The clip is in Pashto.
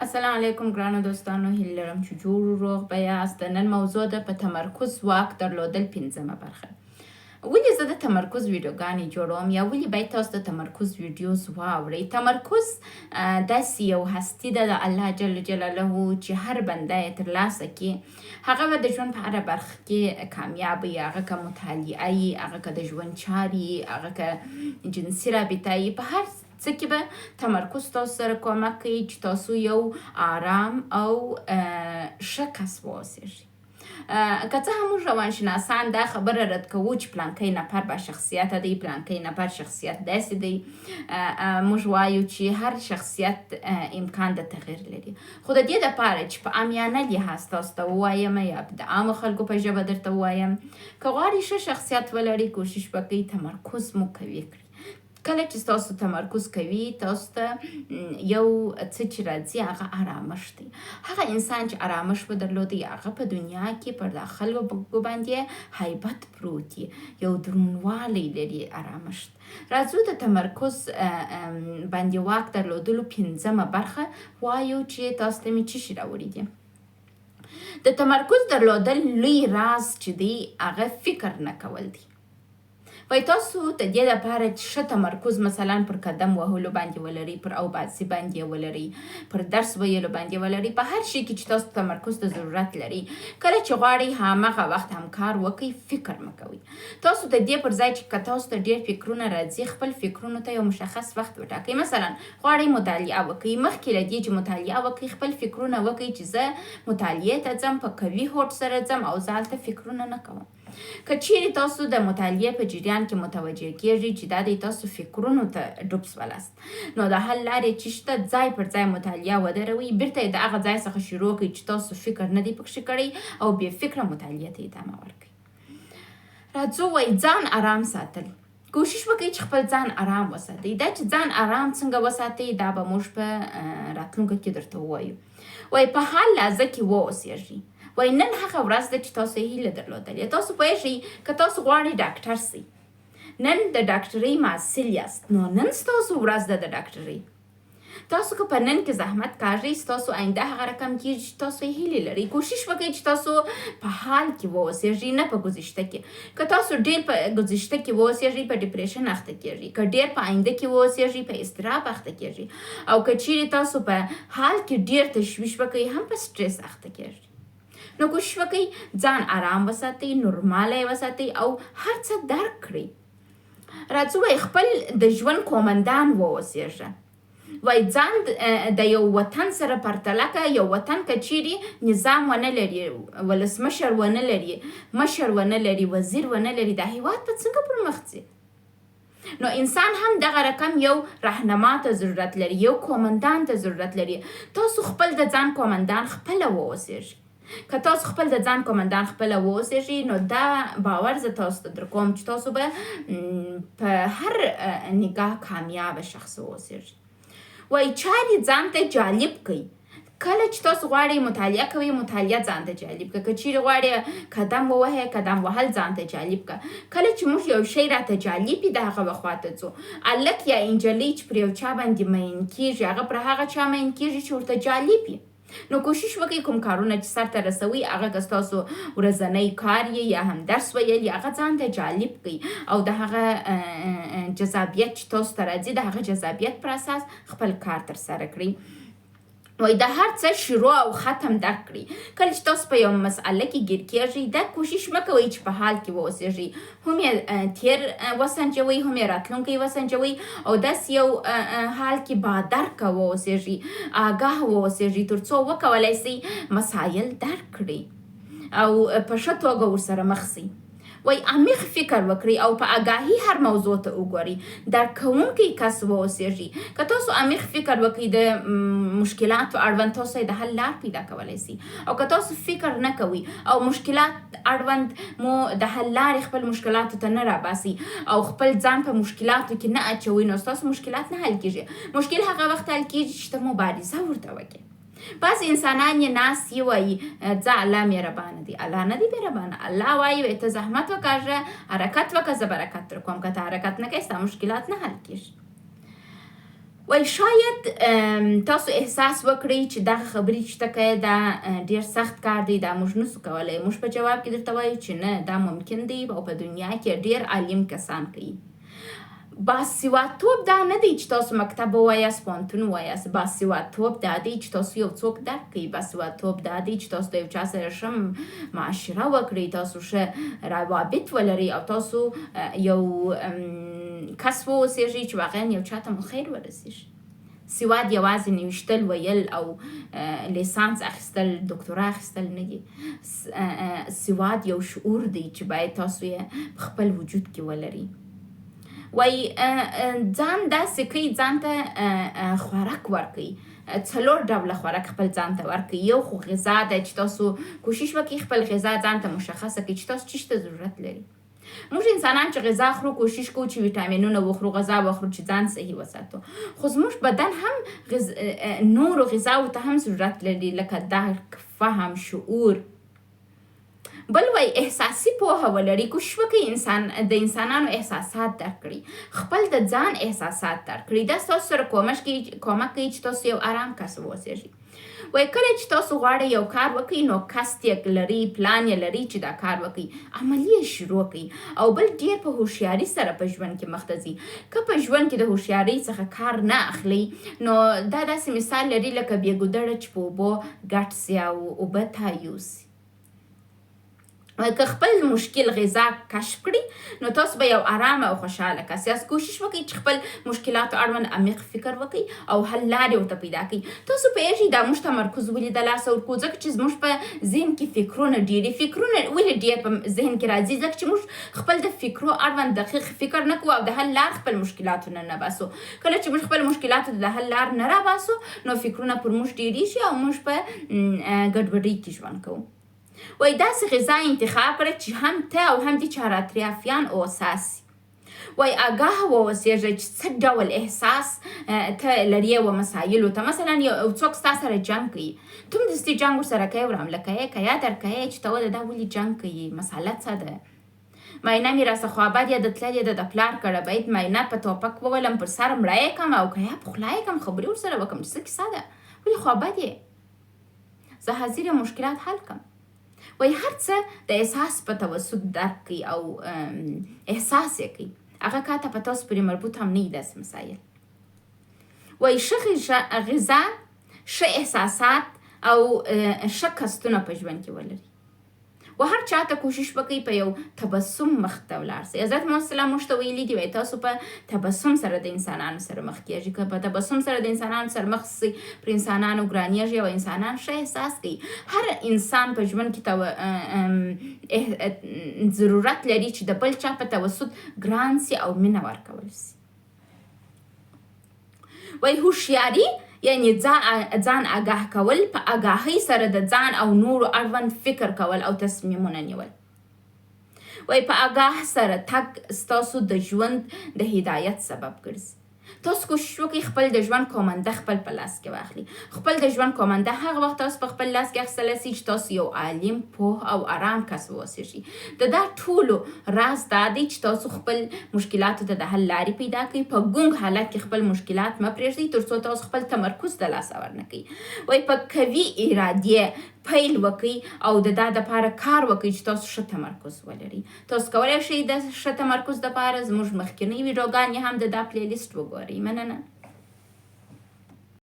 السلام علیکم ګرانو دوستانو، هیله لرم چې جوړ روغ به یاست. د نن موضوع ده په تمرکز واک درلودل پنځمه برخه. ولې زه د تمرکز ویډیوګانې جوړوم یا ولې باید تاسو د تمرکز ویډیوز واورئ؟ تمرکز داسې یو هستي ده د الله جل جلاله چې هر بنده یې ترلاسه کړي، هغه به د ژوند په هره برخه کې کامیاب وي. هغه که مطالعه وي، هغه که د ژوند چارې، هغه که جنسي رابطه وي، په هر څه کې به تمرکز تاسو سره کومک کوي چې تاسو یو آرام او ښه کس واوسئ. که څه هم موږ روانشناسان دا خبره رد کوو چې پلانکی نفر با شخصیت دی، پلانکی نفر شخصیت داسې دی. موږ وایو چې هر شخصیت امکان د تغییر لري، خو د دې دپاره چې په عامیانه لحاظ تاسو ته ووایم یا د عامو خلکو په ژبه درته ووایم، که غواړئ ښه شخصیت ولرئ، کوشش وکړئ تمرکز مو قوي کړئ. کله چې تاسو تمرکز کوي، تاسو ته یو څه چې راځي هغه آرامش دی. هغه انسان چې آرامش ودرلودی، هغه په دنیا کې پر دا خلکو باندې هیبت پروت دی، یو درونوالی لري آرامش. راځو د تمرکز باندې واک درلودلو پنځمه برخه وایو چې تاسو ته مې څه شي راوړي دي. د تمرکز درلودل لوی راز چې دی هغه فکر نه کول دی. وای تاسو د دې لپاره چې ښه تمرکز مثلا پر قدم وهلو باندې ولرئ، پر اوبازي باندې ولرئ، پر درس ویلو باندې ولرئ، په هر شي کې چې تاسو تمرکز ته ضرورت لري، کله چې غواړئ هماغه وخت هم کار وکړئ، فکر مه کوئ. تاسو د دې پر ځای چې که تاسو ته ډېر فکرونه راځي، خپل فکرونو ته یو مشخص وخت وټاکئ. مثلا غواړئ مطالعه وکړئ، مخکې له دې چې مطالعه وکړئ خپل فکرونه وکړئ چې زه مطالعې ته ځم، په قوي هوډ سره ځم او زه هلته فکرونه نه کوم. که چیرې تاسو د مطالعې په جریان کې متوجه کیږئ چې دا د تاسو فکرونو ته ډوب سولاست، نو د حل لارې چې شته، ځای پر ځای مطالعه ودروئ، بیرته یې د هغه ځای څخه شروع کړئ چې تاسو فکر نه دی پکښې کړی او بې فکره مطالعې ته ادامه ورکړئ. راځو وایي ځان آرام ساتل. کوشش وکړئ چې خپل ځان آرام وساتئ. دا چې ځان آرام څنګه وساتئ دا به موږ په راتلونکي کې درته ووایو. وایي په حال لحظه کې واوسېږئ. وای نن هغه ورځ ده چې تاسو هیله درلودلې. تاسو پوهیږئ که تاسو غواړئ ډاکټر سئ، نن د ډاکټرۍ محصل یاست، نو نن ستاسو ورځ ده د ډاکټرۍ. تاسو که په نن کې زحمت کاږئ، ستاسو آینده هغه رقم کېږي چې تاسو هیلې لرئ. کوشش وکړئ چې تاسو په حال کې واوسېږئ، نه په گذشته کې. که تاسو ډېر په گذشته کې واوسېږئ، په ډپریشن اخته کېږئ. که ډېر په آینده کې واوسېږئ، په اضطراب اخته کېږئ. او که چیرې تاسو په حال کې ډېر تشویش وکړئ، هم په سټرس اخته کېږئ. نو کوشش وکړئ ځان آرام وساتئ، نورمالی وساتئ او هر څه درک کړئ. راځو وایي خپل د ژوند کومندان واوسېږه. وایي ځان د یو وطن سره پرتله کړه. یو وطن که چیرې نظام ونه لري، ولسمشر ونه لري، مشر ونه لري، وزیر ونه لري، دا هېواد به څنګه پر مخ ځي؟ نو انسان هم دغه رقم یو رهنما ته ضرورت لري، یو کومندان ته ضرورت لري. تاسو خپل د ځان کومندان خپله واوسېږئ. که تاسو خپل د ځان کومندان خپله واوسېږئ، نو دا باور زه تاسو ته در کوم چې تاسو به په هر نگاه کامیابه شخص واوسېږئ. وایي چارې ځان ته جالب کړئ. کله چې تاسو غواړئ مطالعه کوئ، مطالعه ځان ته جالب کړه. که چیرې غواړئ قدم ووهئ، قدم وهل ځان ته جالب کړه. کله چې موږ یو شی راته جالب وي، د هغه خواته ځو. هلک یا نجلۍ چې پر یو چا باندې مین کېږي، هغه پر هغه چا مین کېږي چې ورته جالب وي. نو کوشش وکړئ کوم کارونه چې سرته رسوئ، هغه که ستاسو ورځنی کار یې یا هم درس ویل، هغه ځان ته جالب کړئ او د هغه جذابیت چې تاسو ته راځي، د هغه جذابیت پر اساس خپل کار ترسره کړئ. وایي د هر څه شروع او ختم درک کړئ. کله چې تاسو په یو مسئله کې ګیر کېږئ، دا کوشش مه کوئ چې په حال کې واوسېږئ. هم یې تېر وسنجوئ، هم یې راتلونکی وسنجوئ او داسې یو حال کې بادرکه واوسېږئ، آګاه واوسېږئ، تر څو وکولی سئ مسایل درک کړئ او په ښه توګه ورسره مخ سئ. وایي عمیق فکر وکړئ او په آګاهي هر موضوع ته وګورئ. درک کوونکی کس واوسېږئ. که تاسو عمیق فکر وکړئ د مشکلاتو اړوند، تاسو یې د حل لار پیدا کولی سئ. او که تاسو فکر نه کوئ او مشکلات اړوند مو د حل لارې خپل مشکلاتو ته نه راباسئ او خپل ځان په مشکلاتو کې نه اچوئ، نو ستاسو مشکلات نه حل کېږي. مشکل هغه وخت حل کېږي چې ته مبارزه ورته وکړې. بعض انسانان یې ناست یې وایي ځه الله مهربانه دی. الله نه دی مهربانه. الله وایي ته زحمت وکړه، حرکت وکړه، زه برکت در کوم. که ته حرکت نه کوې، ستا مشکلات نه حل کېږي. وای شاید تاسو احساس وکړئ چې دغه خبرې چې ته کوې دا ډېر سخت کار دی، دا موږ نسو کولی. موږ په جواب کې درته وایو چې نه، دا ممکن دی او په دنیا کې ډېر عالم کسان کوي. باسوادتوب دا نه دی چې تاسو مکتب ووایاست، پوهنتون ووایاست. باسوادتوب دا دی چې تاسو یو څوک درک کړئ. باسوادتوب دا دی چې تاسو د یو چا سره ښه معاشره وکړئ، تاسو ښه روابط ولرئ او تاسو یو کس واوسېږئ چې واقعا یو چا ته مو خیر ورسېږي. سواد یوازې نوشتل، ویل او لیسانس اخیستل، دکتورا اخیستل نه دي. سواد یو شعور دی چې باید تاسو یې په خپل وجود کې ولرئ. وای ځان داسې کوئ، ځان ته خوراک ورکوئ. 4 ډوله خوراک خپل ځان ته ورکوئ. یو خو غذا ده چې تاسو کوشش وکړئ خپل غذا ځان ته مشخصه کړئ چې تاسو څه ته ضرورت لري. موږ انسانان چې غذا خورو کوشش کوو چې ویټامینونه وخورو، غذا وخورو چې ځان صحیح وساتو، خو زموږ بدن هم نورو غذاو ته هم ضرورت لري، لکه درک، فهم، شعور. بل وای احساسي پوهه ولري. کوشش وکړئ د انسانانو احساسات درک کړئ، خپل د ځان احساسات درک کړئ. دا ستاسو سره کومک کوي چې تاسو یو آرام کس واوسېږئ. وای کله چې تاسو غواړئ یو کار وکړئ نو قصد یې لرئ، پلان یې لرئ چې دا کار وکړئ، عملي یې شروع کړئ. او بل ډېر په هوښیاري سره په ژوند کې مخ ته ځئ. که په ژوند کې د هوښیارۍ څخه کار نه اخلئ نو دا داسې مثال لري لکه بې ګودړه چې په اوبو ګډ سي او اوبه ته یوسي. که خپل مشکل غذا کشف کړئ نو تاسو به یو آرامه او خوشحاله کس یاست. کوشش وکړئ چې خپل مشکلاتو اړوند عمیق فکر وکړئ او حل لارې ورته پیدا کړئ. تاسو پوهېږئ دا موږ تمرکز ولې د لاسه ورکوو؟ ځکه چې زموږ په ذهن کې فکرونه ډېر ولې ډېر په ذهن کې راځي؟ ځکه چې موږ خپل د فکرو اړوند دقیق فکر نه کوو او د حل لار خپل مشکلاتو نه باسو. کله چې موږ خپل مشکلاتو د حل لار نه راباسو نو فکرونه پر موږ ډېرېږي او موږ په ګډوډۍ کې ژوند کوو. وای داسې غذا انتخاب کړئ چې هم ته او هم دې چهاره‌اطرافیان اوساسي. وای آګاه واوسېږئ چې څه ډول احساس ته لرې و مسایلو ته. مثلا یو څوک ستا سره جنګ کوي، ته هم دستې جنګ ورسره کوې، ورحمله کوې، که یا در کوې چې ته ولې دا ولې جنګ کوي، مساله څه ده؟ معاینه مې راڅخه آباد یا د تللې ده د پلار کړه، باید معاینه په توپک وولم، پر سر مړه یې کړم او که یا په خوله یې کړم، خبرې ورسره وکړم چې څه کیسه ده، ولې خو آباد یې، زه حاضر یم مشکلات حل کړم. وای هر څه د احساس په توسط درک کړئ او احساس یې کړئ. هغه کاته په تاسو پورې مربوط هم نه وي داسې مسایل. وای ښه غذا، ښه احساسات او ښه کستونه په ژوند کې ولري. و هر چاته کوشش وکړئ په یو تبسم مخ ته ولاړ سئ. حضرت محمد صلی الله علیه وسلم موږ ته ویلي دي وایي تاسو په تبسم سره د انسانانو سره مخ کیږئ. که په تبسم سره د انسانانو سره مخ سئ پر انسانانو ګرانیږئ او انسانان ښه احساس کوي. هر انسان په ژوند کې ضرورت لري چې د بل چا په توسط ګران سي او مینه ورکول سي. وایي هوښیاري یعنی ځان آګاه کول، په آګاهۍ سره د ځان او نورو اړوند فکر کول او تصمیمونه نیول. وایي په آګاه سره تګ ستاسو د ژوند د هدایت سبب ګرځي. تاسو کوشش وکړئ خپل د ژوند کومنده خپل په لاس کې واخلئ. خپل د ژوند کومنده هغه وخت تاسو په خپل لاس کې اخیستلی سئ چې تاسو یو عالم، پوه او آرام کس واوسېږئ. د دا ټولو راز دا دی چې تاسو خپل مشکلاتو ته د حل لارې پیدا کړئ. په ګونګ حالت کې خپل مشکلات مه پرېږدئ تر څو تاسو خپل تمرکز د لاسه ورنکړئ. وایي په قوي ارادې پیل وکړئ او د دا دپاره کار وکړئ چې تاسو ښه تمرکز ولرئ. تاسو کولی شئ د ښه تمرکز دپاره زموږ مخکینۍ ویډیوګانې هم د دا پلی لیست وګورئ. مننه.